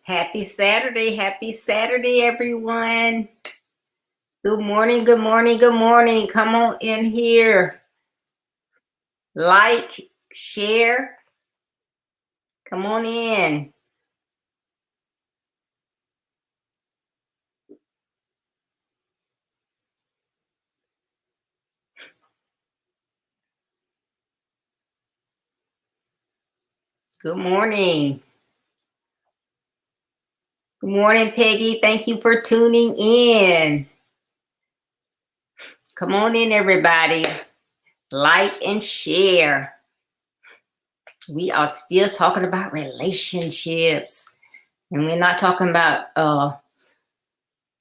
Happy Saturday. Happy Saturday, everyone. Good morning. Come on in here. Like, share. Come on in. Good morning. Good morning, Peggy. Thank you for tuning in. Come on in, everybody. Like and share. We are still talking about relationships. And we're not talking about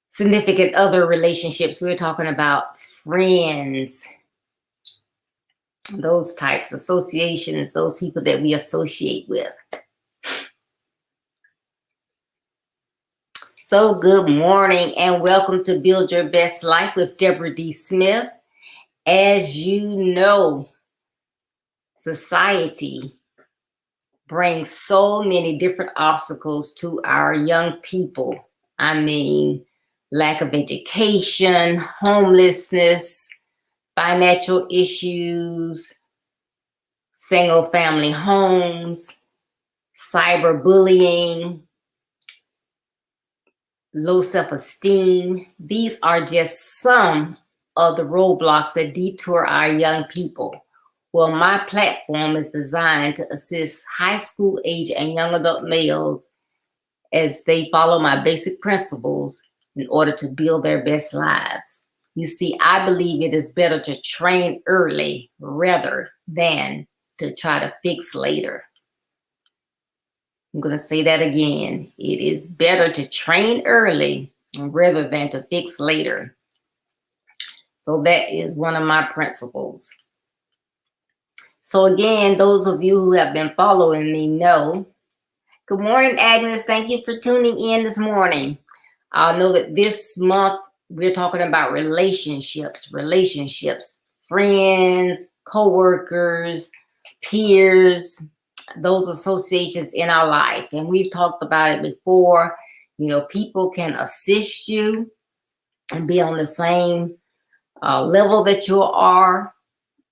significant other relationships. We're talking about friends. Those types, associations, those people that we associate with. So good morning and welcome to Build Your Best Life with Deborah D. Smith. As you know, society brings so many different obstacles to our young people. I mean, lack of education, homelessness, financial issues, single family homes, cyberbullying, low self-esteem. These are just some of the roadblocks that detour our young people. Well, my platform is designed to assist high school age and young adult males as they follow my basic principles in order to build their best lives. You see, I believe it is better to train early rather than to try to fix later. I'm going to say that again. It is better to train early rather than to fix later. So that is one of my principles. So again, those of you who have been following me know. Good morning, Agnes. Thank you for tuning in this morning. I know that this month we're talking about relationships, friends, co-workers, peers, those associations in our life. And we've talked about it before. You know, people can assist you and be on the same level that you are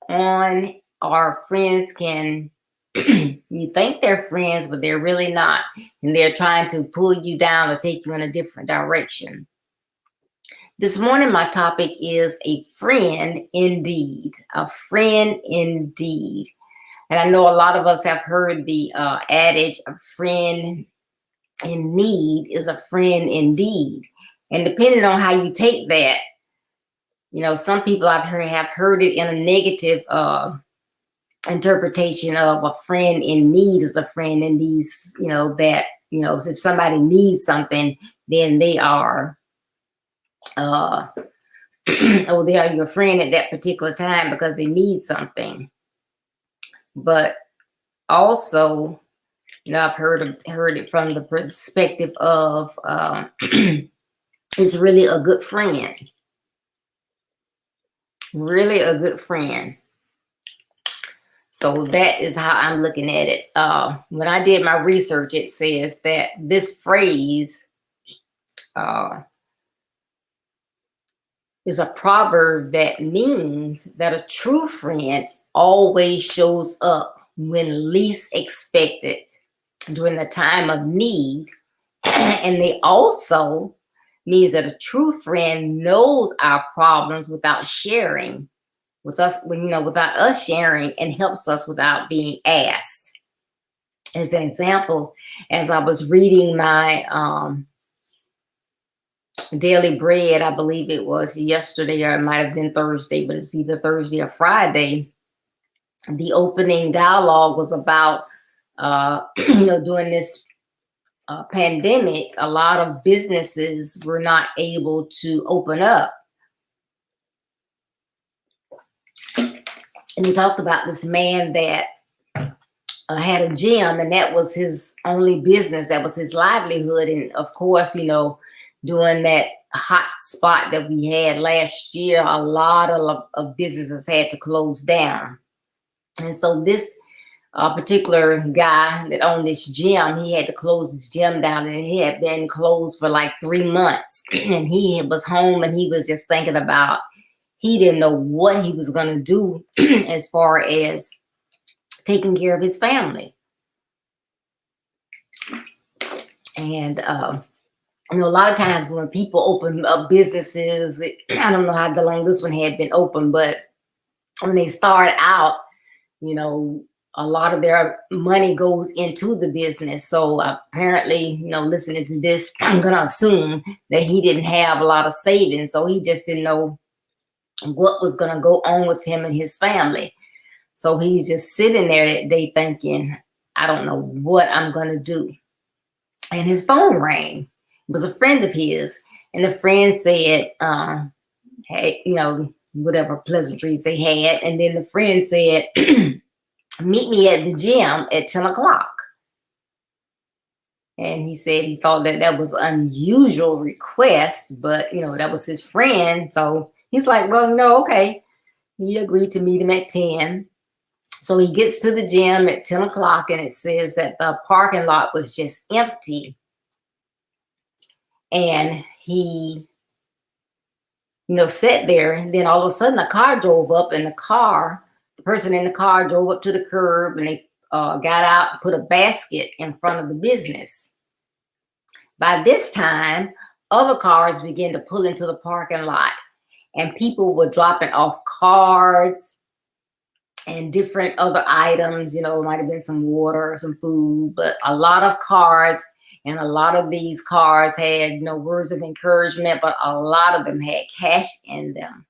on. Our friends can, you think they're friends, but they're really not. And they're trying to pull you down or take you in a different direction. This morning, my topic is a friend indeed. A friend indeed. And I know a lot of us have heard the adage, a friend in need is a friend indeed. And depending on how you take that, you know, some people have heard it in a negative interpretation of a friend in need is a friend in these, you know, that, you know, if somebody needs something, then they are, oh, they are your friend at that particular time because they need something. But also, you know, I've heard it from the perspective of it's really a good friend. Really a good friend. So that is how I'm looking at it. When I did my research, it says that this phrase is a proverb that means that a true friend always shows up when least expected during the time of need. And they also means that a true friend knows our problems without sharing with us, you know, without us sharing, and helps us without being asked. As an example, as I was reading my Daily Bread, I believe it was yesterday or it might have been Thursday, but it's either Thursday or Friday. The opening dialogue was about, you know, during this pandemic, a lot of businesses were not able to open up. And he talked about this man that had a gym, and that was his only business. That was his livelihood. And of course, you know, during that hot spot that we had last year, a lot of businesses had to close down. And so this a particular guy that owned this gym, he had to close his gym down, and it had been closed for like 3 months. And he was home, and he was just thinking about, he didn't know what he was going to do as far as taking care of his family. And you know, a lot of times when people open up businesses, I don't know how long this one had been open, but when they start out, you know, a lot of their money goes into the business. So apparently, you know, listening to this, I'm going to assume that he didn't have a lot of savings. So he just didn't know what was going to go on with him and his family. So he's just sitting there that day thinking, I don't know what I'm going to do. And his phone rang. It was a friend of his. And the friend said, hey, you know, whatever pleasantries they had. And then the friend said, meet me at the gym at 10 o'clock. And he said he thought that that was an unusual request, but, you know, that was his friend. So he's like, well, no, okay. He agreed to meet him at 10. So he gets to the gym at 10 o'clock, and it says that the parking lot was just empty. And he, you know, sat there, and then all of a sudden a car drove up, and the person in the car drove up to the curb, and they got out and put a basket in front of the business. By this time, other cars began to pull into the parking lot, and people were dropping off cards and different other items. You know, it might have been some water or some food, but a lot of cars. And a lot of these cars had, you know, words of encouragement, but a lot of them had cash in them.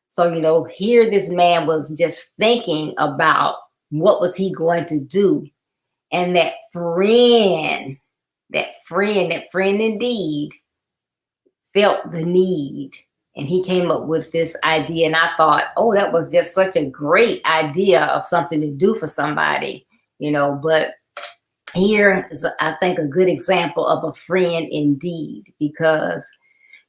So, you know, here this man was just thinking about what was he going to do. And that friend indeed felt the need. And he came up with this idea. And I thought, oh, that was just such a great idea of something to do for somebody, you know. But here is, I think, a good example of a friend indeed, because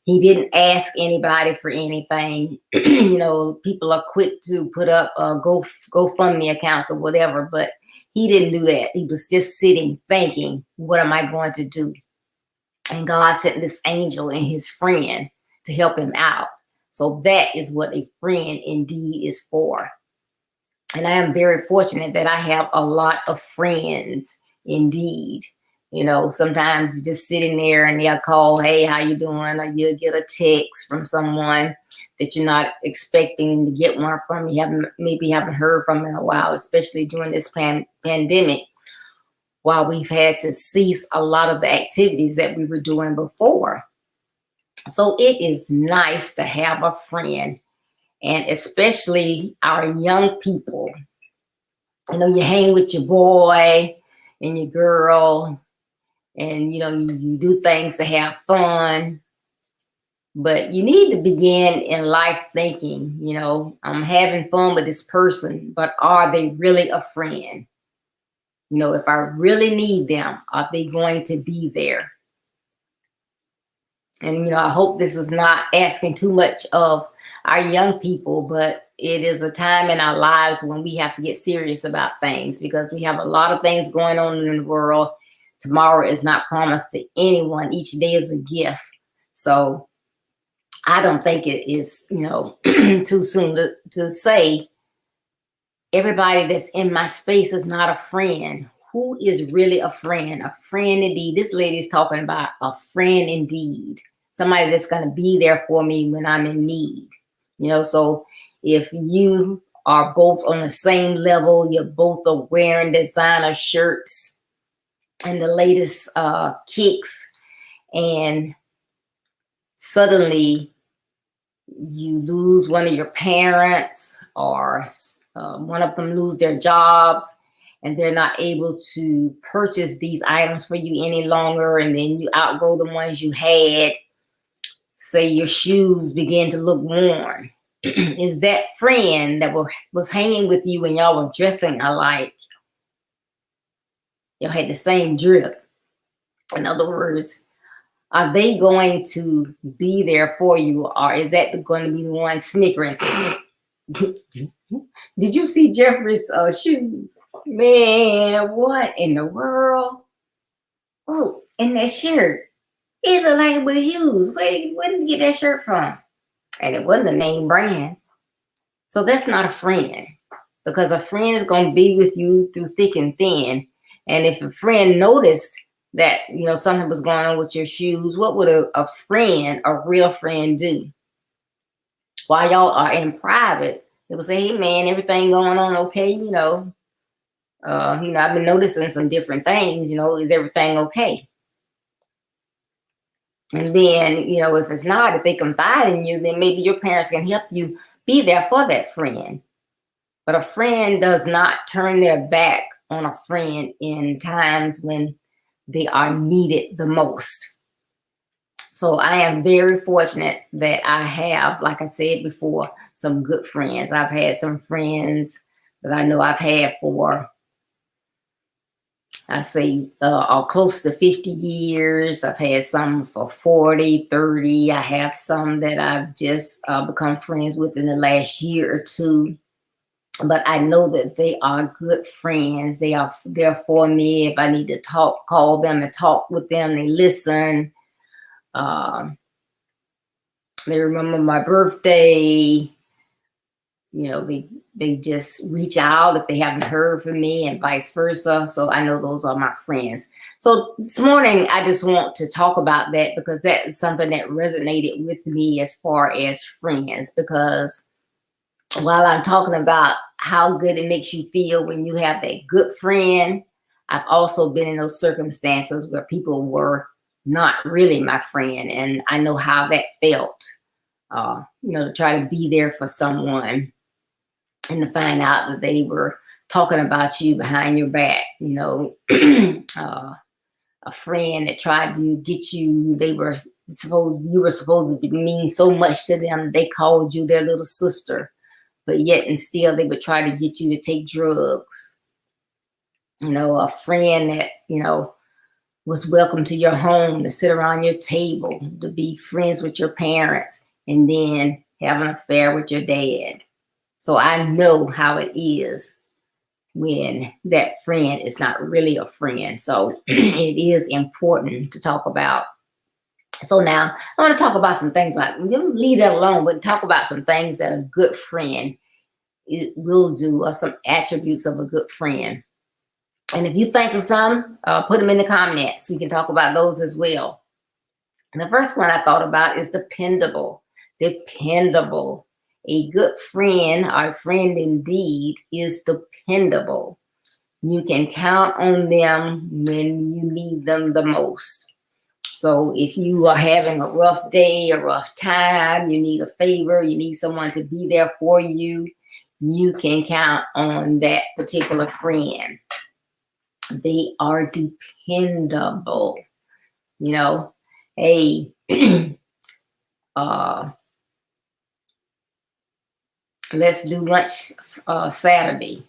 he didn't ask anybody for anything. You know, people are quick to put up GoFundMe accounts or whatever, but he didn't do that. He was just sitting thinking, what am I going to do? And God sent this angel and his friend to help him out. So that is what a friend indeed is for. And I am very fortunate that I have a lot of friends indeed. You know, sometimes you're just sitting there and they'll call, hey, how you doing? Or you'll get a text from someone that you're not expecting to get one from. You maybe haven't heard from in a while, especially during this pandemic, while we've had to cease a lot of the activities that we were doing before. So it is nice to have a friend, and especially our young people. You know, you hang with your boy and your girl, and, you know, you do things to have fun. But you need to begin in life thinking, you know, I'm having fun with this person, but are they really a friend? You know, if I really need them, are they going to be there? And, you know, I hope this is not asking too much of our young people, but it is a time in our lives when we have to get serious about things, because we have a lot of things going on in the world. Tomorrow is not promised to anyone. Each day is a gift. So I don't think it is, you know, too soon to say everybody that's in my space is not a friend. Who is really a friend? A friend indeed. This lady's talking about a friend indeed. Somebody that's going to be there for me when I'm in need. You know, so if you are both on the same level, you're both are wearing designer shirts and the latest kicks, and suddenly you lose one of your parents, or one of them lose their jobs, and they're not able to purchase these items for you any longer, and then you outgrow the ones you had. Say your shoes begin to look worn. Is that friend that was hanging with you when y'all were dressing alike? Y'all had the same drip. In other words, are they going to be there for you, or is that going to be the one snickering? Did you see Jeffrey's shoes? Man, what in the world? Oh, and that shirt. It looked like it was used. Where did you get that shirt from? And it wasn't a name brand. So that's not a friend. Because a friend is going to be with you through thick and thin. And if a friend noticed that, something was going on with your shoes, what would a friend, a real friend, do? While y'all are in private, they will say, hey man, everything going on okay? I've been noticing some different things, is everything okay? And then, if it's not, if they confide in you, then maybe your parents can help you be there for that friend. But a friend does not turn their back on a friend in times when they are needed the most. So I am very fortunate that I have, like I said before, some good friends. I've had some friends that I know I've had for, I say, close to 50 years. I've had some for 40, 30. I have some that I've just become friends with in the last year or two. But I know that they are good friends. They are there for me. If I need to talk, call them and talk with them. They listen. They remember my birthday. They just reach out if they haven't heard from me and vice versa. So I know those are my friends. So this morning, I just want to talk about that because that is something that resonated with me as far as friends. Because while I'm talking about how good it makes you feel when you have that good friend, I've also been in those circumstances where people were not really my friend. And I know how that felt, to try to be there for someone and to find out that they were talking about you behind your back, a friend that tried to get you, you were supposed to mean so much to them, they called you their little sister, but yet and still they would try to get you to take drugs. A friend that, was welcome to your home, to sit around your table, to be friends with your parents, and then have an affair with your dad. So I know how it is when that friend is not really a friend. So it is important to talk about. So now I want to talk about some things leave that alone, but talk about some things that a good friend will do, or some attributes of a good friend. And if you think of some, put them in the comments. We can talk about those as well. And the first one I thought about is dependable. Dependable. A good friend, or friend indeed, is dependable. You can count on them when you need them the most. So if you are having a rough day, a rough time, you need a favor, you need someone to be there for you, you can count on that particular friend. They are dependable. Hey, let's do lunch Saturday.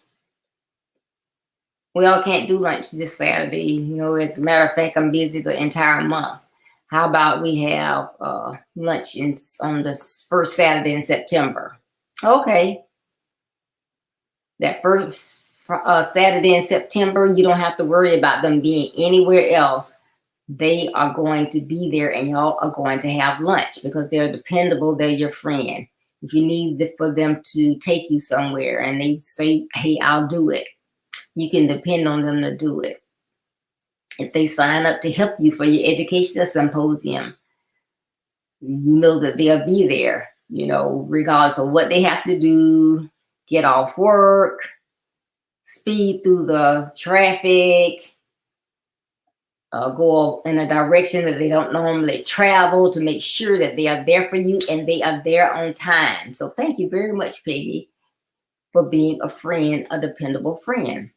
We all can't do lunch this Saturday. As a matter of fact, I'm busy the entire month. How about we have lunch on the first Saturday in September? Okay. That first Saturday in September, you don't have to worry about them being anywhere else. They are going to be there and y'all are going to have lunch because they're dependable. They're your friend. If you need for them to take you somewhere and they say, hey, I'll do it, you can depend on them to do it. If they sign up to help you for your educational symposium, you know that they'll be there, regardless of what they have to do, get off work, speed through the traffic, go in a direction that they don't normally travel, to make sure that they are there for you and they are there on time. So thank you very much, Peggy, for being a friend, a dependable friend.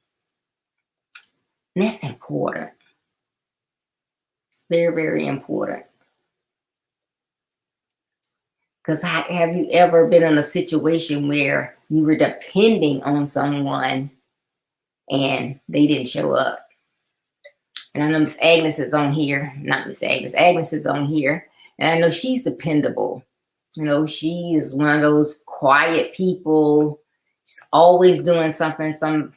And that's important. Very, very important. Because have you ever been in a situation where you were depending on someone and they didn't show up? And I know Miss Agnes is on here, not Miss Agnes. Agnes is on here, and I know she's dependable. She is one of those quiet people. She's always doing something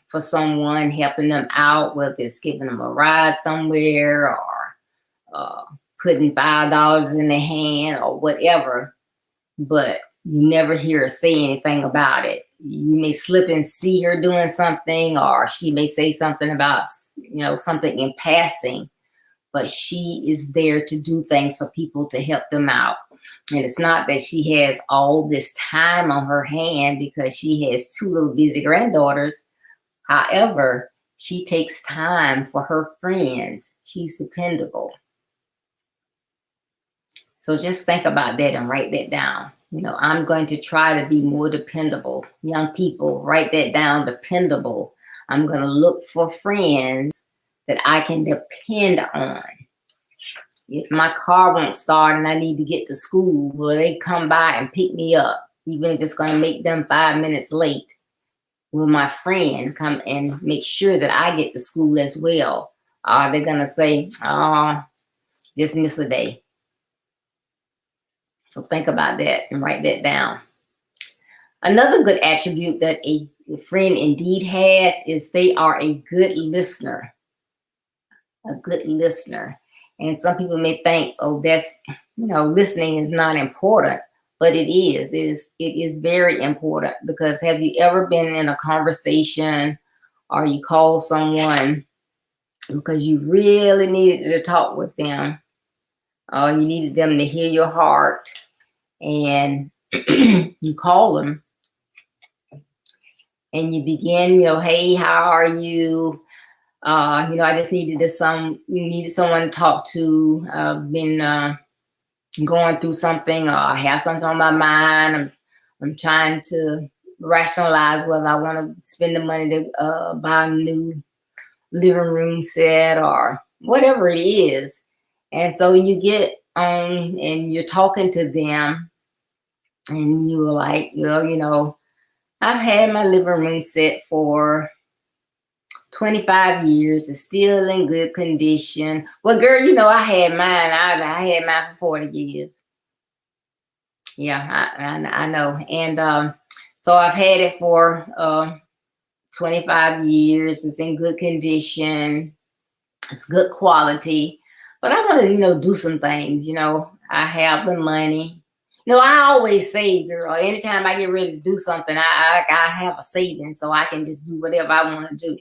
for someone, helping them out, whether it's giving them a ride somewhere or uh, putting $5 in their hand or whatever. But you never hear her say anything about it. You may slip and see her doing something, or she may say something about, something in passing, but she is there to do things for people to help them out. And it's not that she has all this time on her hand because she has 2 little busy granddaughters. However, she takes time for her friends. She's dependable. So just think about that and write that down. I'm going to try to be more dependable. Young people, write that down, dependable. I'm going to look for friends that I can depend on. If my car won't start and I need to get to school, will they come by and pick me up, even if it's going to make them 5 minutes late? Will my friend come and make sure that I get to school as well? Are they going to say, oh, just miss a day? So think about that and write that down. Another good attribute that a friend indeed has is they are a good listener. A good listener. And some people may think, oh, that's, listening is not important, but it is. It is very important, because have you ever been in a conversation or you call someone because you really needed to talk with them, or you needed them to hear your heart, and you call them and you begin, hey, how are you? I just needed someone to talk to. I've been going through something, or I have something on my mind. I'm trying to rationalize whether I want to spend the money to buy a new living room set or whatever it is. And so you get on and you're talking to them, and you're like, well, I've had my living room set for 25 years. It's still in good condition. Well, girl, I had mine. I had mine for 40 years. Yeah, I know. And so I've had it for 25 years. It's in good condition. It's good quality. But I want to, do some things. I have the money. I always say, girl, anytime I get ready to do something, I have a savings so I can just do whatever I want to do.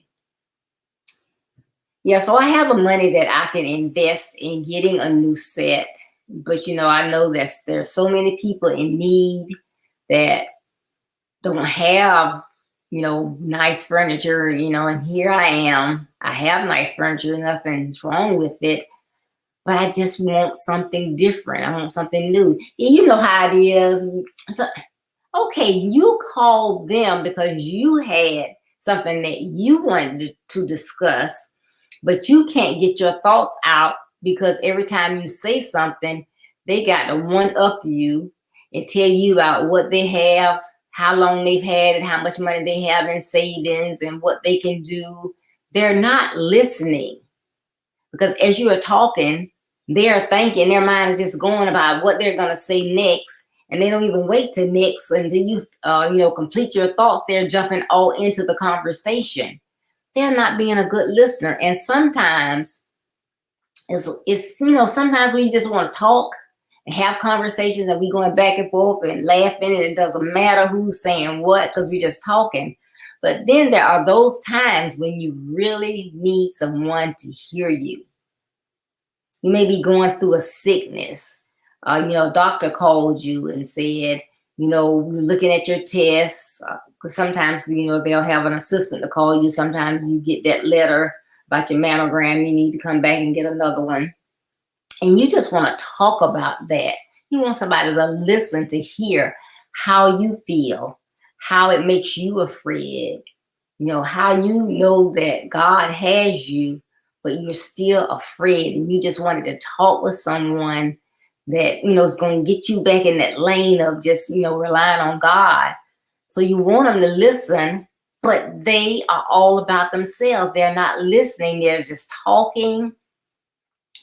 Yeah, so I have the money that I can invest in getting a new set. But, I know that there's so many people in need that don't have, nice furniture, and here I am. I have nice furniture, nothing's wrong with it. But I just want something different. I want something new. You know how it is. So, okay, you called them because you had something that you wanted to discuss, but you can't get your thoughts out because every time you say something, they got to one-up you and tell you about what they have, how long they've had it, how much money they have in savings, and what they can do. They're not listening, because as you are talking, they are thinking, their mind is just going about what they're going to say next. And they don't even wait till next until you, complete your thoughts. They're jumping all into the conversation. They're not being a good listener. And sometimes it's sometimes we just want to talk and have conversations, and we going back and forth and laughing, and it doesn't matter who's saying what because we're just talking. But then there are those times when you really need someone to hear you. You may be going through a sickness. Doctor called you and said, you're looking at your tests, because sometimes, they'll have an assistant to call you. Sometimes you get that letter about your mammogram. You need to come back and get another one. And you just want to talk about that. You want somebody to listen, to hear how you feel, how it makes you afraid, how you know that God has you, but you're still afraid, and you just wanted to talk with someone that, is going to get you back in that lane of just, relying on God. So you want them to listen, but they are all about themselves. They're not listening. They're just talking.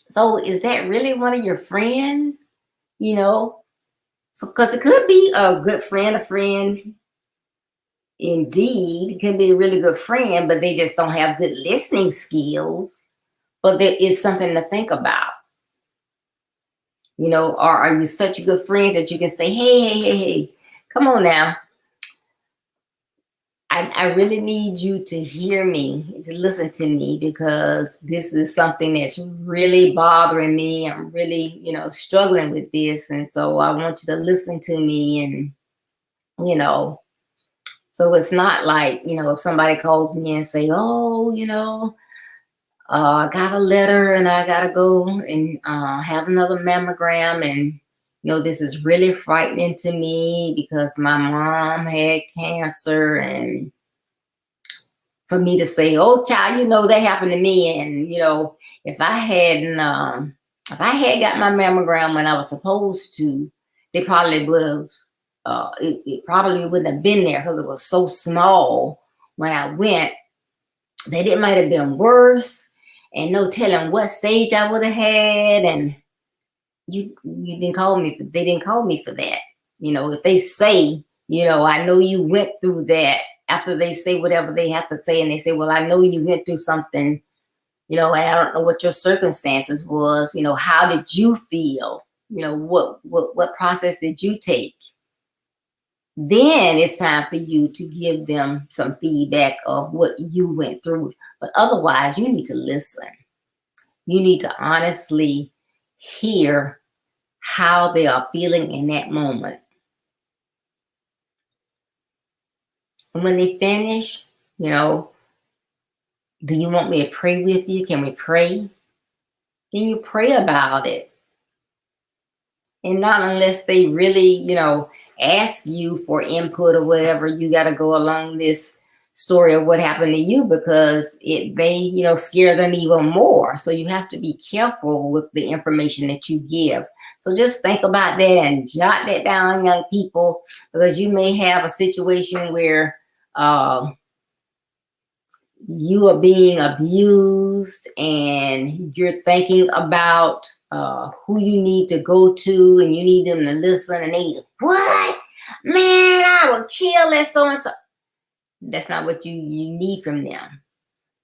So is that really one of your friends? So, because it could be a good friend, indeed can be a really good friend, but they just don't have good listening skills. But there is something to think about. Or are you such good friends that you can say, hey, come on now. I really need you to hear me, to listen to me, because this is something that's really bothering me. I'm really, struggling with this. And so I want you to listen to me. And, so it's not like, if somebody calls me and say, oh, I got a letter and I got to go and have another mammogram. And, this is really frightening to me because my mom had cancer. And for me to say, oh, child, that happened to me. And, if I hadn't, if I had got my mammogram when I was supposed to, they probably would have, it probably wouldn't have been there because it was so small when I went that it might have been worse. And no telling what stage I would have had. And you didn't call me. They didn't call me for that. If they say, I know you went through that, after they say whatever they have to say, and they say, well, I know you went through something, and I don't know what your circumstances was, how did you feel? What process did you take? Then it's time for you to give them some feedback of what you went through. But otherwise, you need to listen. You need to honestly hear how they are feeling in that moment. And when they finish, do you want me to pray with you? Can we pray? Then you pray about it. And not unless they really, ask you for input or whatever, you got to go along this story of what happened to you, because it may, scare them even more. So you have to be careful with the information that you give. So just think about that and jot that down, young people, because you may have a situation where you are being abused and you're thinking about who you need to go to, and you need them to listen, and they, what? Man, I will kill that so-and-so. That's not what you need from them.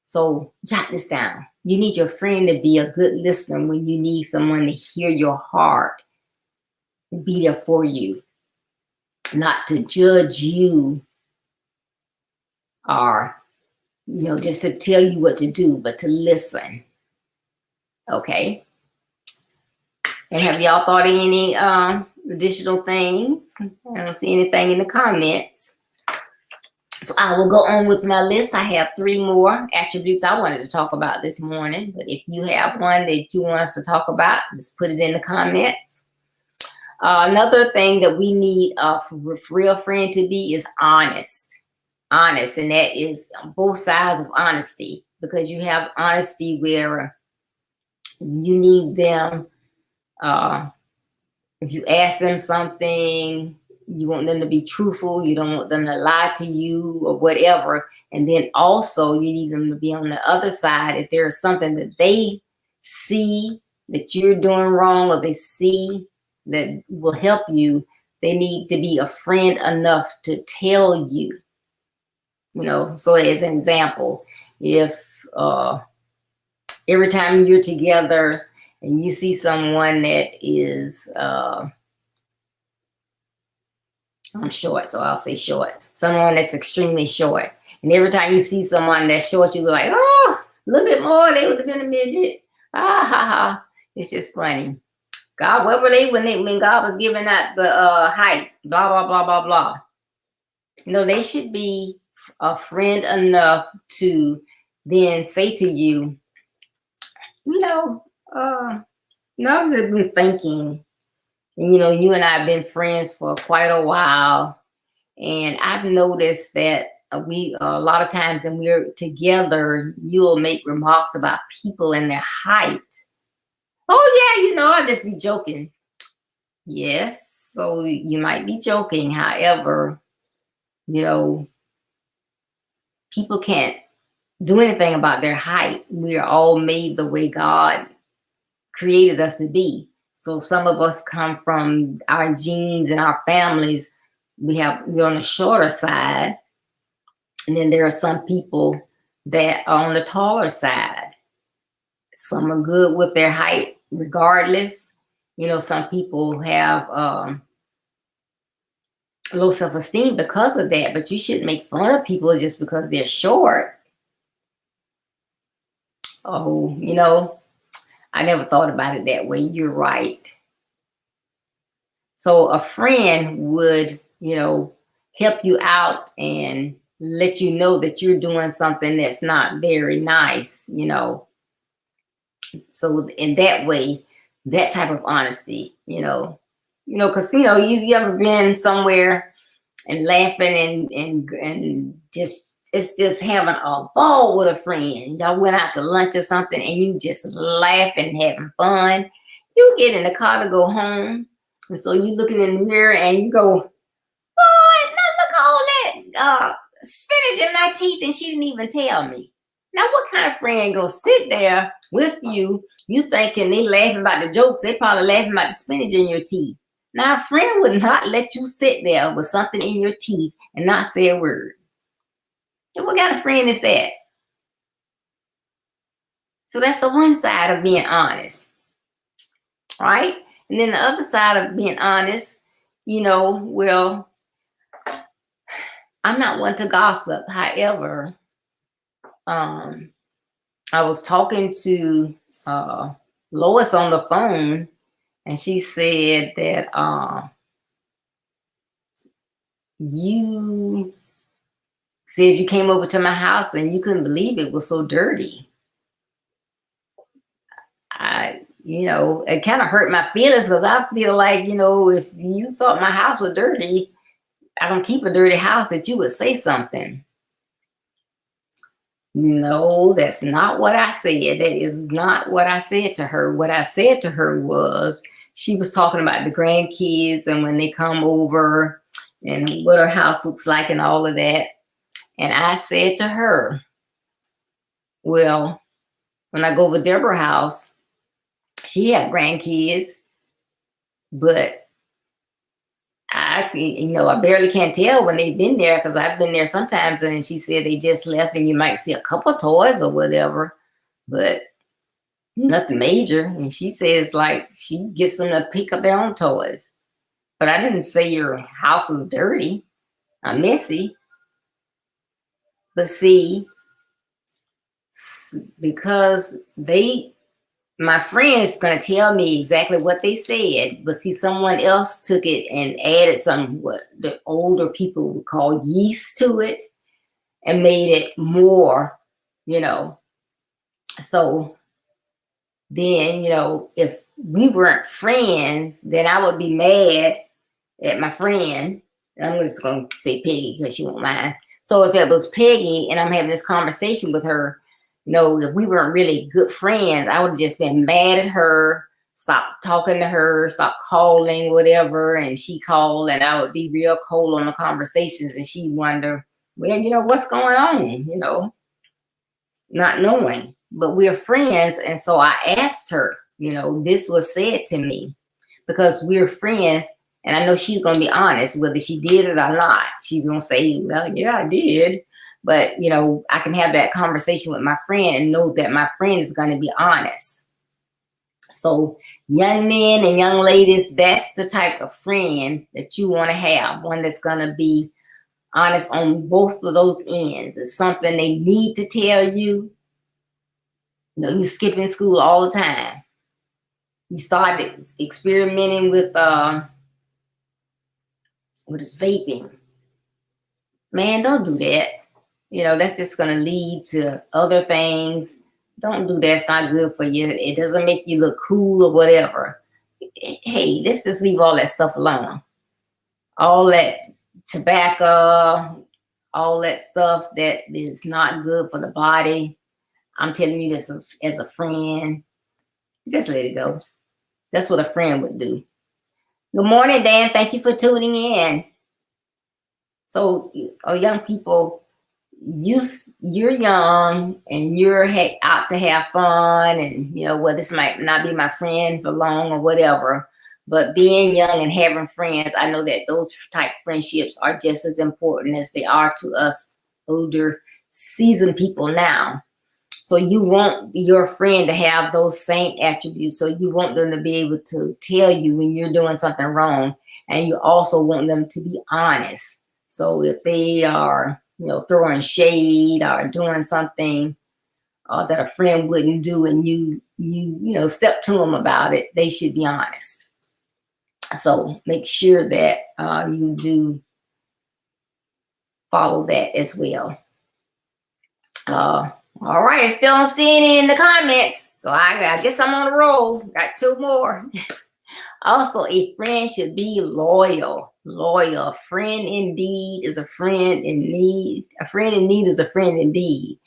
So jot this down. You need your friend to be a good listener when you need someone to hear your heart, be there for you, not to judge you or just to tell you what to do, but to listen. Okay. And have y'all thought of any additional things? I don't see anything in the comments. So I will go on with my list. I have 3 more attributes I wanted to talk about this morning. But if you have one that you want us to talk about, just put it in the comments. Another thing that we need a real friend to be is honest. Honest, and that is both sides of honesty, because you have honesty where you need them. If you ask them something, you want them to be truthful. You don't want them to lie to you or whatever. And then also you need them to be on the other side. If there is something that they see that you're doing wrong, or they see that will help you, they need to be a friend enough to tell you. So as an example, if every time you're together and you see someone that is, I'm short, so I'll say short. Someone that's extremely short. And every time you see someone that's short, you be like, oh, a little bit more, they would have been a midget. Ah, ha, ha. It's just funny. God, where were they when God was giving out the height? Blah, blah, blah, blah, blah. They should be a friend enough to then say to you, I've just been thinking, and you and I have been friends for quite a while, and I've noticed that we a lot of times when we're together, you'll make remarks about people and their height. Oh yeah, I'll just be joking. Yes, so you might be joking. However, people can't do anything about their height. We are all made the way God created us to be. So some of us come from our genes and our families. We're on the shorter side. And then there are some people that are on the taller side. Some are good with their height regardless. You know, some people have low self-esteem because of that, but you shouldn't make fun of people just because they're short. Oh, you know, I never thought about it that way. You're right. So a friend would, you know, help you out and let you know that you're doing something that's not very nice, you know. So in that way, that type of honesty, because you ever been somewhere and laughing and just it's just having a ball with a friend. Y'all went out to lunch or something and you just laughing, having fun. You get in the car to go home, and so you looking in the mirror and you go, "Boy, now look at all that spinach in my teeth," and she didn't even tell me. Now, what kind of friend go sit there with you? You thinking they laughing about the jokes? They probably laughing about the spinach in your teeth. Now, a friend would not let you sit there with something in your teeth and not say a word. And what kind of friend is that? So that's the one side of being honest, right? And then the other side of being honest, well, I'm not one to gossip. However, I was talking to Lois on the phone, and she said that you said you came over to my house and you couldn't believe it was so dirty. It kind of hurt my feelings because I feel like, if you thought my house was dirty, I don't keep a dirty house, that you would say something. No, that's not what I said. That is not what I said to her. What I said to her was, she was talking about the grandkids and when they come over and what her house looks like and all of that. And I said to her, well, when I go over Deborah's house, she had grandkids, but I barely can't tell when they've been there because I've been there sometimes. And she said they just left and you might see a couple toys or whatever, but nothing major. And she says like she gets them to pick up their own toys. But I didn't say your house was dirty or messy. But see, because my friend's going to tell me exactly what they said, but see, someone else took it and added some, what the older people would call yeast to it and made it more, So then, if we weren't friends, then I would be mad at my friend. I'm just going to say Peggy because she won't mind. So if it was Peggy and I'm having this conversation with her, if we weren't really good friends, I would have just been mad at her, stop talking to her, stop calling, whatever. And she called and I would be real cold on the conversations and she'd wonder, well, what's going on, not knowing. But we're friends. And so I asked her, this was said to me because we're friends. And I know she's going to be honest, whether she did it or not. She's going to say, well, yeah, I did. But, I can have that conversation with my friend and know that my friend is going to be honest. So young men and young ladies, that's the type of friend that you want to have. One that's going to be honest on both of those ends. If something they need to tell you, you're skipping school all the time. You started experimenting with is vaping. Man, don't do that. That's just going to lead to other things. Don't do that. It's not good for you. It doesn't make you look cool or whatever. Hey, let's just leave all that stuff alone. All that tobacco, all that stuff that is not good for the body. I'm telling you this as a friend. Just let it go. That's what a friend would do. Good morning, Dan. Thank you for tuning in. So, young people, you're young and you're out to have fun, and well, this might not be my friend for long or whatever, but being young and having friends, I know that those type of friendships are just as important as they are to us older, seasoned people now. So you want your friend to have those same attributes. So you want them to be able to tell you when you're doing something wrong, and you also want them to be honest. So if they are, throwing shade or doing something that a friend wouldn't do, and you step to them about it, they should be honest. So make sure that you do follow that as well. All right, still don't see any in the comments, so I guess I'm on a roll. Got 2 more. Also, a friend should be loyal. Loyal. A friend indeed is a friend in need. A friend in need is a friend indeed.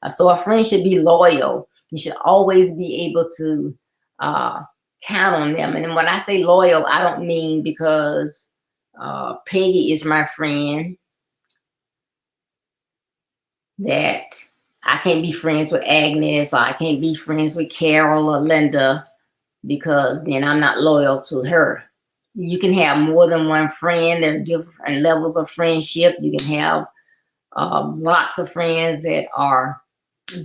So a friend should be loyal. You should always be able to count on them. And when I say loyal, I don't mean because Peggy is my friend that I can't be friends with Agnes, or I can't be friends with Carol or Linda, because then I'm not loyal to her. You can have more than one friend. There are different levels of friendship. You can have lots of friends that are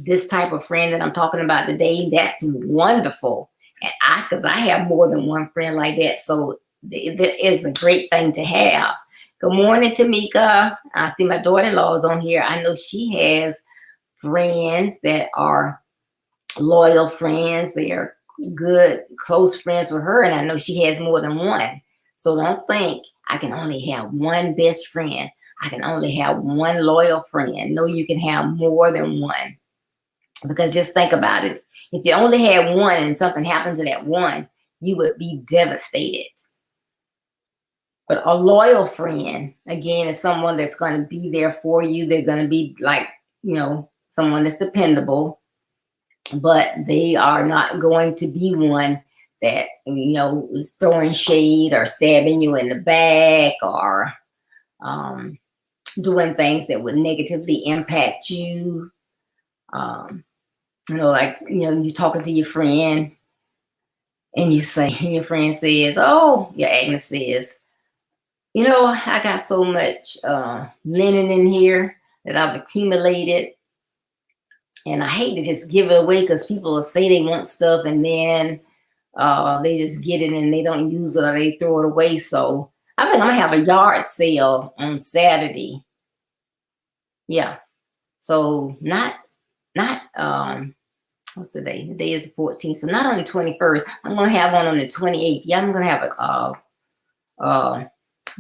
this type of friend that I'm talking about today. That's wonderful. And because I have more than one friend like that. So it is a great thing to have. Good morning, Tamika. I see my daughter-in-law is on here. I know she has friends that are loyal friends. They are good, close friends with her. And I know she has more than one. So don't think I can only have one best friend. I can only have one loyal friend. No, you can have more than one. Because just think about it. If you only had one and something happened to that one, you would be devastated. But a loyal friend, again, is someone that's going to be there for you. They're going to be like, someone that's dependable. But they are not going to be one that, is throwing shade or stabbing you in the back or doing things that would negatively impact you. You're talking to your friend and your friend says, oh, your Agnes says, I got so much linen in here that I've accumulated, and I hate to just give it away because people will say they want stuff and then they just get it and they don't use it or they throw it away. So I think I'm gonna have a yard sale on Saturday. Yeah. So not what's the day? The day is the 14th. So not on the 21st. I'm gonna have one on the 28th. Yeah, I'm gonna have a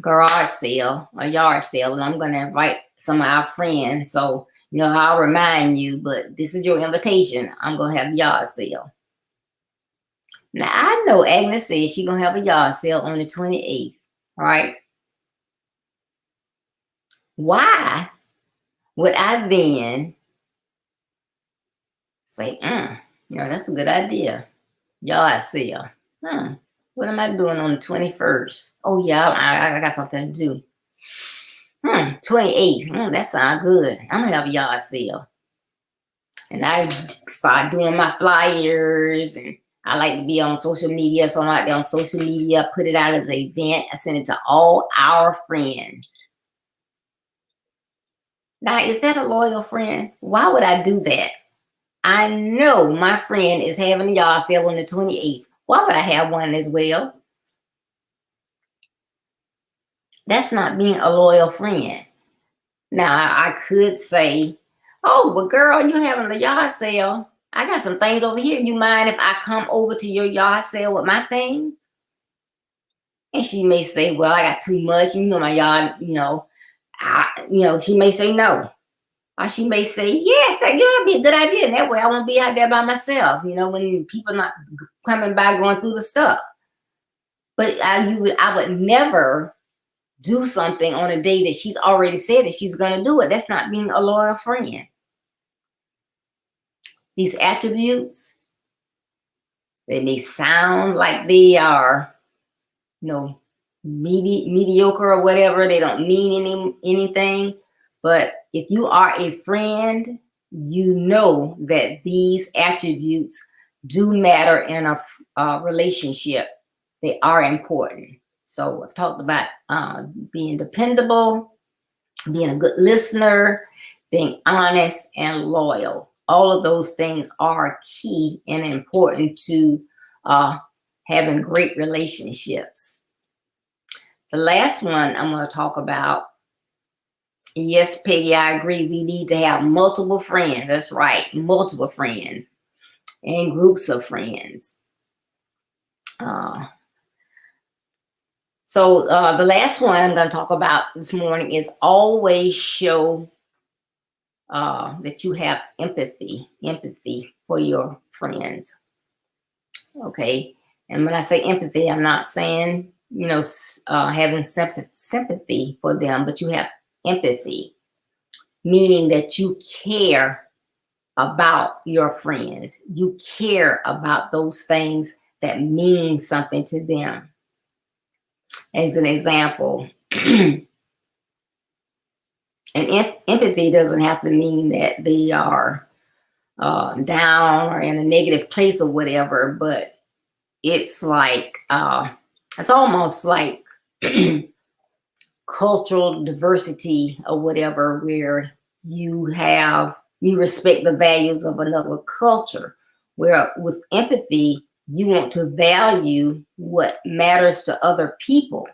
garage sale, a yard sale, and I'm gonna invite some of our friends. So I'll remind you, but this is your invitation. I'm gonna have a yard sale. Now I know Agnes says she's gonna have a yard sale on the 28th, right? Why would I then say, that's a good idea. Yard sale. What am I doing on the 21st? Oh yeah, I got something to do. 28th. That sounds good. I'm gonna have a yard sale. And I start doing my flyers, and I like to be on social media. So I'm out there on social media, put it out as an event. I send it to all our friends. Now, is that a loyal friend? Why would I do that? I know my friend is having a yard sale on the 28th. Why would I have one as well? That's not being a loyal friend. Now, I could say, oh, well, girl, you're having a yard sale. I got some things over here. You mind if I come over to your yard sale with my things? And she may say, well, I got too much. My yard, she may say no. Or she may say, yes, that'd be a good idea. And that way I won't be out there by myself, when people not coming by going through the stuff. But I would never do something on a day that she's already said that she's going to do it. That's not being a loyal friend. These attributes, they may sound like they are, mediocre or whatever. They don't mean anything. But if you are a friend, you know that these attributes do matter in a relationship. They are important. So I've talked about being dependable, being a good listener, being honest and loyal. All of those things are key and important to having great relationships. The last one I'm going to talk about, yes, Peggy, I agree. We need to have multiple friends. That's right, multiple friends and groups of friends. So the last one I'm going to talk about this morning is always show that you have empathy for your friends. Okay. And when I say empathy, I'm not saying, having sympathy for them, but you have empathy, meaning that you care about your friends. You care about those things that mean something to them. As an example, and empathy doesn't have to mean that they are down or in a negative place or whatever, but it's like, it's almost like cultural diversity or whatever, where you respect the values of another culture, where with empathy, you want to value what matters to other people.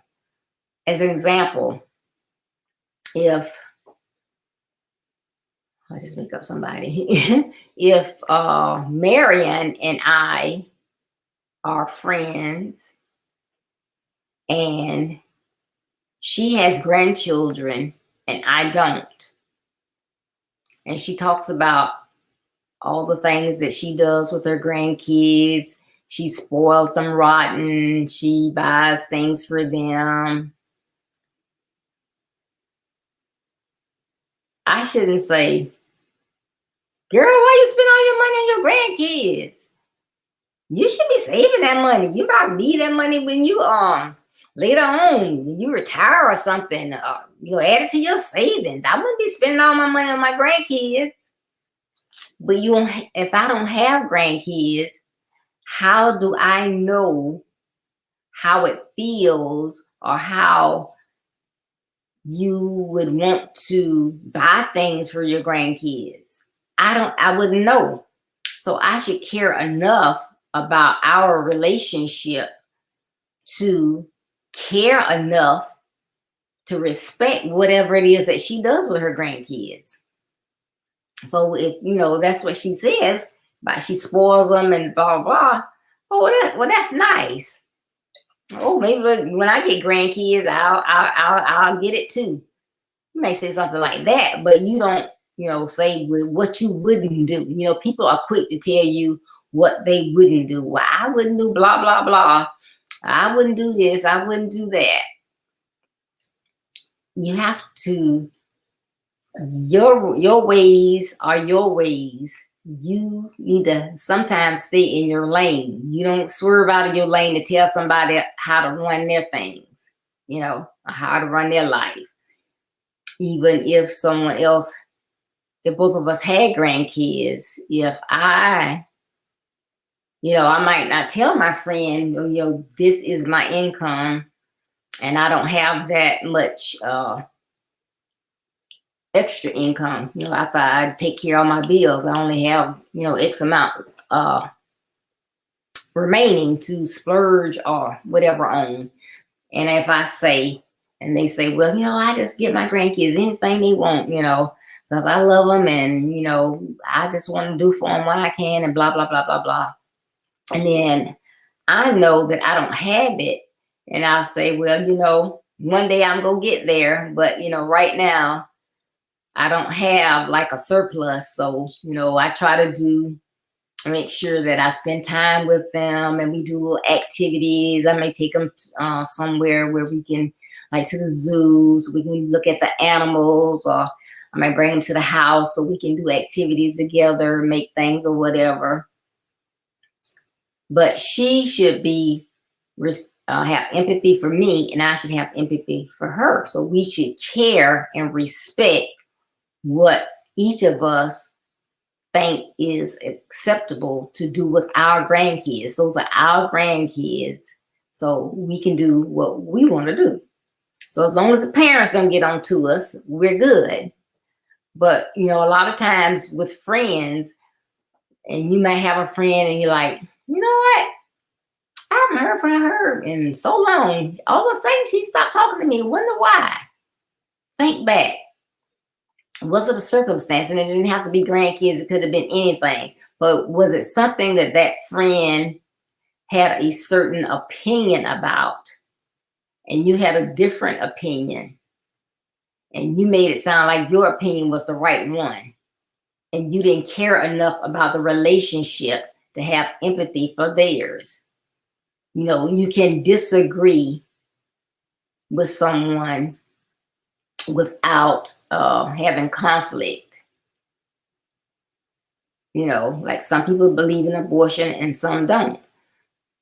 As an example, if I'll just make up somebody. If Marian and I are friends and she has grandchildren and I don't, and she talks about all the things that she does with her grandkids, she spoils them rotten, she buys things for them, I shouldn't say, girl, why you spend all your money on your grandkids? You should be saving that money. You probably need that money when you later on, when you retire or something. Add it to your savings. I wouldn't be spending all my money on my grandkids. But if I don't have grandkids, how do I know how it feels or how you would want to buy things for your grandkids? I wouldn't know. So I should care enough about our relationship to care enough to respect whatever it is that she does with her grandkids. So if, that's what she says, but she spoils them and blah, blah. Oh, that's nice. Oh, maybe when I get grandkids, I'll get it too. You may say something like that, but you don't, say what you wouldn't do. People are quick to tell you what they wouldn't do. Well, I wouldn't do blah, blah, blah. I wouldn't do this. I wouldn't do that. You have to, your ways are your ways. You need to sometimes stay in your lane. You don't swerve out of your lane to tell somebody how to run their things, how to run their life. Even if someone else, if both of us had grandkids, if I might not tell my friend, this is my income and I don't have that much extra income. After I take care of my bills, I only have, X amount remaining to splurge or whatever on. And if I say, and they say, well, I just give my grandkids anything they want, because I love them and, I just want to do for them what I can and blah, blah, blah, blah, blah. And then I know that I don't have it. And I'll say, well, one day I'm going to get there. But, right now I don't have like a surplus. So, I try to make sure that I spend time with them and we do little activities. I may take them somewhere where we can, like to the zoos, we can look at the animals, or I might bring them to the house so we can do activities together, make things or whatever. But she should have empathy for me and I should have empathy for her. So we should care and respect what each of us think is acceptable to do with our grandkids. Those are our grandkids. So we can do what we want to do. So as long as the parents don't get on to us, we're good. But, you know, a lot of times with friends, and you might have a friend and you're like, you know what? I haven't heard from her in so long. All of a sudden, she stopped talking to me. Wonder why? Think back. Was it a circumstance? And it didn't have to be grandkids. It could have been anything. But was it something that that friend had a certain opinion about, and you had a different opinion, and you made it sound like your opinion was the right one, and you didn't care enough about the relationship to have empathy for theirs? You know, you can disagree with someone without having conflict. You know, like some people believe in abortion and some don't.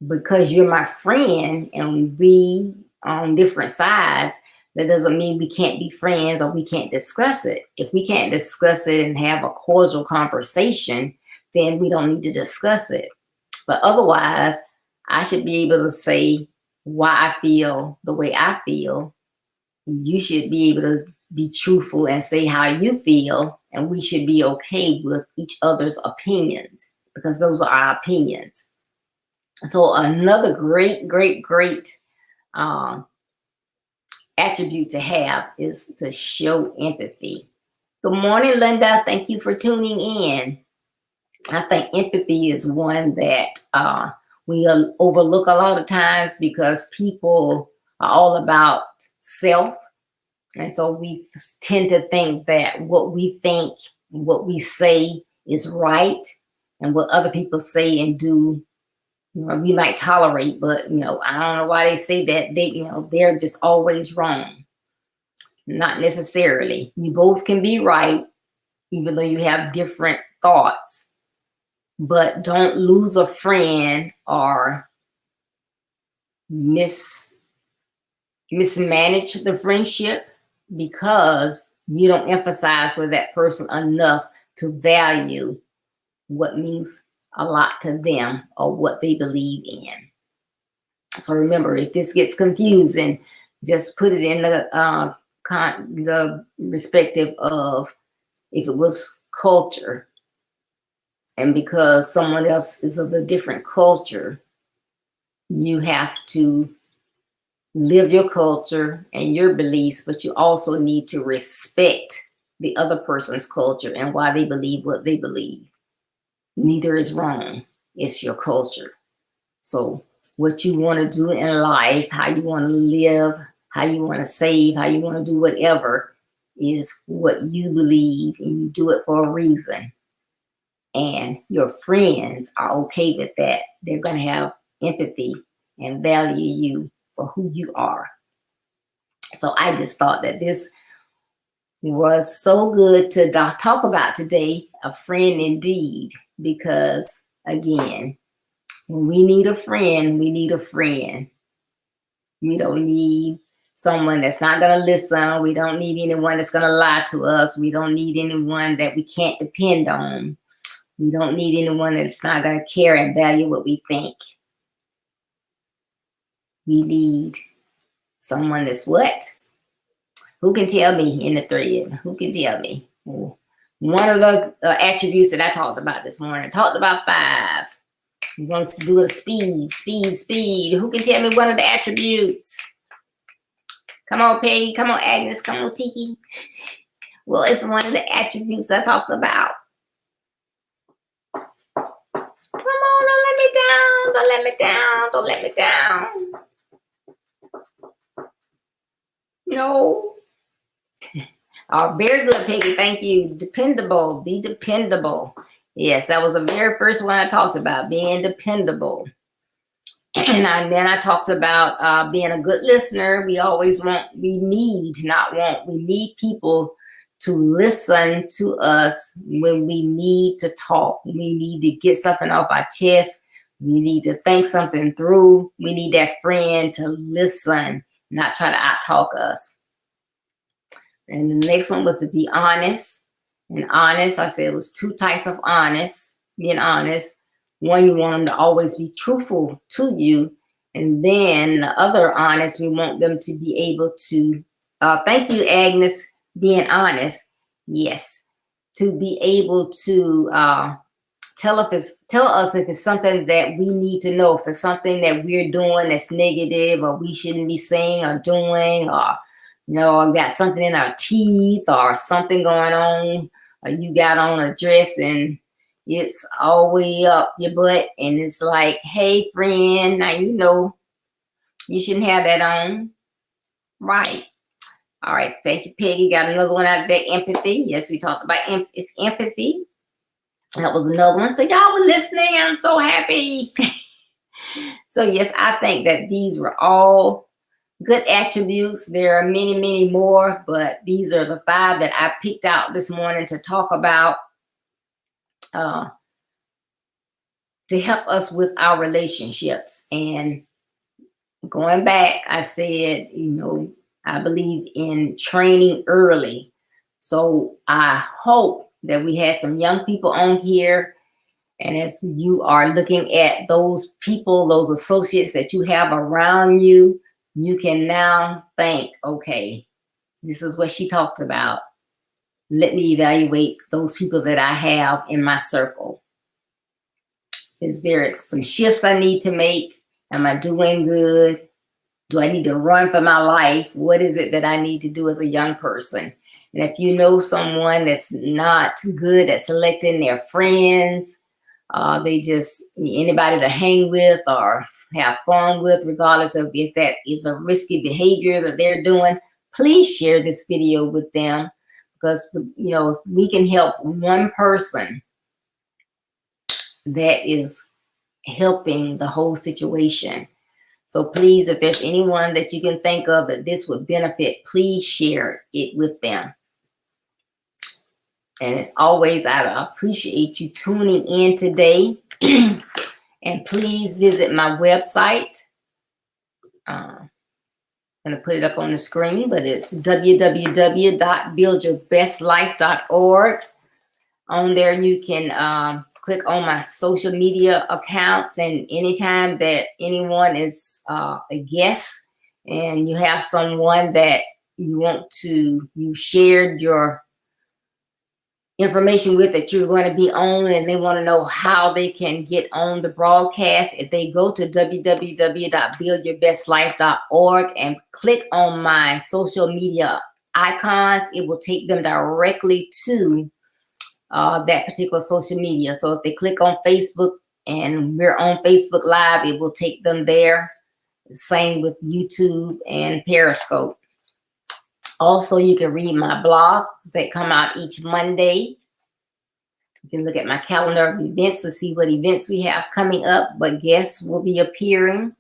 Because you're my friend and we on different sides, that doesn't mean we can't be friends or we can't discuss it. If we can't discuss it and have a cordial conversation, then we don't need to discuss it. But otherwise, I should be able to say why I feel the way I feel. You should be able to be truthful and say how you feel, and we should be okay with each other's opinions because those are our opinions. So another great attribute to have is to show empathy. Good morning, Linda. Thank you for tuning in. I think empathy is one that we overlook a lot of times because people are all about self. And so we tend to think that what we think, what we say is right, and what other people say and do, you know, we might tolerate, but, you know, I don't know why they say that. They, you know, they're just always wrong. Not necessarily. You both can be right, even though you have different thoughts. But don't lose a friend or mismanage the friendship because you don't emphasize with that person enough to value what means a lot to them or what they believe in. So remember, if this gets confusing, just put it in the perspective of if it was culture, and because someone else is of a different culture, you have to live your culture and your beliefs, but you also need to respect the other person's culture and why they believe what they believe. Neither is wrong. It's your culture. So what you want to do in life, how you want to live, how you want to save, how you want to do whatever is what you believe, and you do it for a reason. And your friends are okay with that. They're going to have empathy and value you for who you are. So I just thought that this was so good to talk about today, a friend indeed, because again, when we need a friend, we need a friend. We don't need someone that's not going to listen. We don't need anyone that's going to lie to us. We don't need anyone that we can't depend on. We don't need anyone that's not going to care and value what we think. We need someone that's what? Who can tell me in the thread? Who can tell me? One of the attributes that I talked about this morning. I talked about 5. We're going to do a speed. Who can tell me one of the attributes? Come on, Peggy. Come on, Agnes. Come on, Tiki. Well, it's one of the attributes I talked about. Come on, don't let me down. Don't let me down. Don't let me down. No. Oh, very good, Peggy. Thank you. Dependable. Be dependable. Yes, that was the very first one I talked about, being dependable. And then I talked about being a good listener. We need people to listen to us when we need to talk. We need to get something off our chest. We need to think something through. We need that friend to listen, not try to out-talk us. And the next one was to be honest. And honest, I said it was 2 types of honest, being honest. One, you want them to always be truthful to you. And then the other honest, we want them to be able to, thank you, Agnes, being honest. Yes, to be able to tell us if it's something that we need to know, if it's something that we're doing that's negative or we shouldn't be saying or doing, or got something in our teeth or something going on, or you got on a dress and it's all the way up your butt and it's like, hey friend, now you shouldn't have that on. Right. All right, thank you, Peggy. Got another one out there, empathy. Yes, we talked about empathy. That was another one. So y'all were listening. I'm so happy. So yes, I think that these were all good attributes. There are many, many more, but these are the 5 that I picked out this morning to talk about to help us with our relationships. And going back, I said, I believe in training early. So I hope that we had some young people on here. And as you are looking at those people, those associates that you have around you, you can now think, okay, this is what she talked about. Let me evaluate those people that I have in my circle. Is there some shifts I need to make? Am I doing good? Do I need to run for my life? What is it that I need to do as a young person? And if you know someone that's not good at selecting their friends, they just anybody to hang with or have fun with, regardless of if that is a risky behavior that they're doing, please share this video with them, because if we can help one person, that is helping the whole situation. So please, if there's anyone that you can think of that this would benefit, please share it with them. And as always, I appreciate you tuning in today. And please visit my website. I'm going to put it up on the screen, but it's www.buildyourbestlife.org. On there, you can click on my social media accounts, and anytime that anyone is a guest and you have someone that you shared your information with that you're going to be on, and they want to know how they can get on the broadcast, if they go to www.buildyourbestlife.org and click on my social media icons, it will take them directly to that particular social media. So if they click on Facebook and we're on Facebook Live, it will take them there. Same with YouTube and Periscope. Also, you can read my blogs that come out each Monday. You can look at my calendar of events to see what events we have coming up, what guests will be appearing.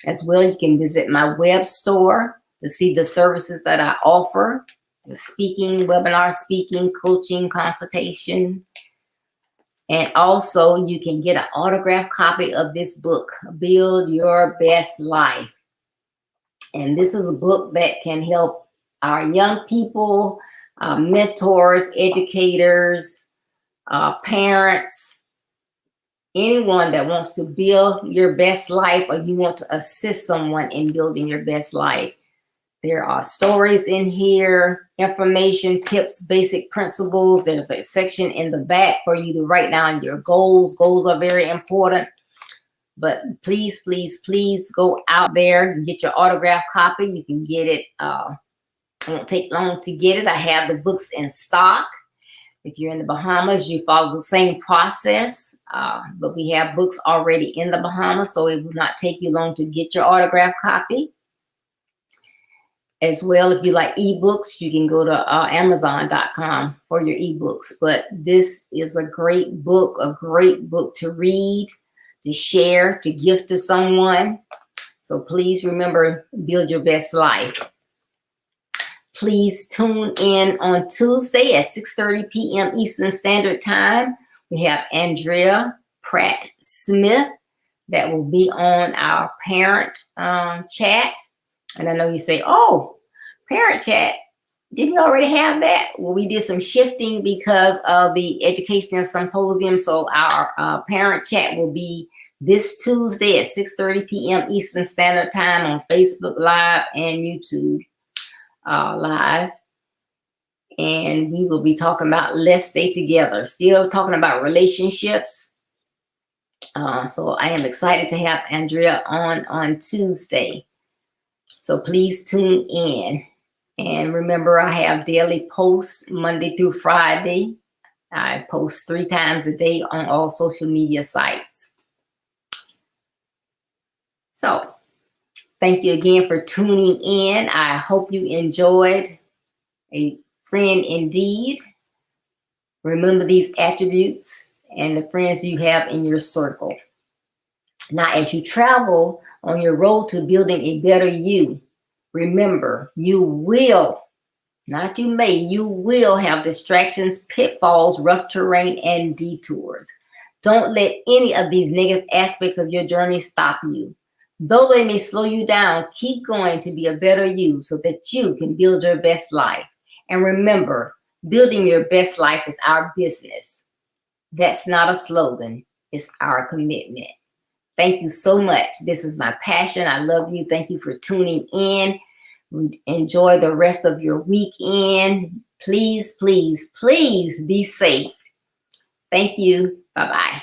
As well, you can visit my web store to see the services that I offer. The speaking, webinar speaking, coaching, consultation. And also, you can get an autographed copy of this book, Build Your Best Life. And this is a book that can help our young people, mentors, educators, parents, anyone that wants to build your best life, or you want to assist someone in building your best life. There are stories in here, information, tips, basic principles. There's a section in the back for you to write down your goals. Goals are very important. But please, please, please go out there and get your autographed copy. You can get it. It won't take long to get it. I have the books in stock. If you're in the Bahamas, you follow the same process. But we have books already in the Bahamas, so it will not take you long to get your autographed copy. As well, if you like ebooks, you can go to Amazon.com for your ebooks. But this is a great book to read, to share, to gift to someone. So please remember, build your best life. Please tune in on Tuesday at 6:30 p.m. Eastern Standard Time. We have Andrea Pratt Smith that will be on our parent chat. And I know you say, oh, parent chat, didn't you already have that? Well, we did some shifting because of the educational symposium. So our parent chat will be this Tuesday at 6:30 p.m. Eastern Standard Time on Facebook Live and YouTube Live. and we will be talking about Let's Stay Together. Still talking about relationships. So I am excited to have Andrea on Tuesday. So please tune in. And remember, I have daily posts Monday through Friday. I post 3 times a day on all social media sites. So thank you again for tuning in. I hope you enjoyed A Friend Indeed. Remember these attributes and the friends you have in your circle. Now, as you travel on your road to building a better you, remember, you will, not you may, you will have distractions, pitfalls, rough terrain, and detours. Don't let any of these negative aspects of your journey stop you. Though they may slow you down, keep going to be a better you so that you can build your best life. And remember, building your best life is our business. That's not a slogan, it's our commitment. Thank you so much. This is my passion. I love you. Thank you for tuning in. Enjoy the rest of your weekend. Please, please, please be safe. Thank you. Bye-bye.